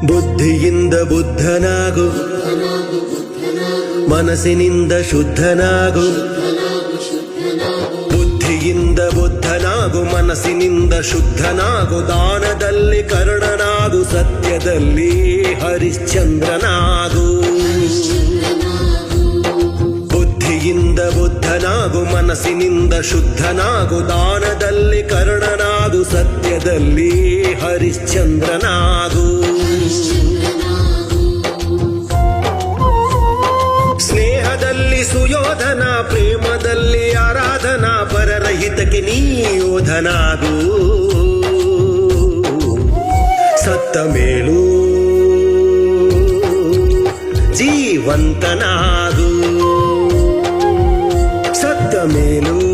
ಬುದ್ಧಿಯಿಂದ ಬುದ್ಧನಾಗು, ಮನಸ್ಸಿನಿಂದ ಶುದ್ಧನಾಗು. ಬುದ್ಧಿಯಿಂದ ಬುದ್ಧನಾಗು, ಮನಸ್ಸಿನಿಂದ ಶುದ್ಧನಾಗು. ದಾನದಲ್ಲಿ ಕರ್ಣನಾಗು, ಸತ್ಯದಲ್ಲಿ ಹರಿಶ್ಚಂದ್ರನಾಗು. ಬುದ್ಧಿಯಿಂದ ಬುದ್ಧನಾಗು, ಮನಸ್ಸಿನಿಂದ ಶುದ್ಧನಾಗು. ದಾನದಲ್ಲಿ ಕರ್ಣನಾಗು, ಸತ್ಯದಲ್ಲಿ ಹರಿಶ್ಚಂದ್ರನಾಗು. ಸ್ನೇಹದಲ್ಲಿ ಸುಯೋಧನ, ಪ್ರೇಮದಲ್ಲಿ ಆರಾಧನಾ. ಪರರ ಹಿತಕ್ಕೆ ನೀ ಯೋಧನಾಗು. ಸತ್ತ ಮೇಲೂ ಜೀವಂತನಾಗು. ಸತ್ತ ಮೇಲೂ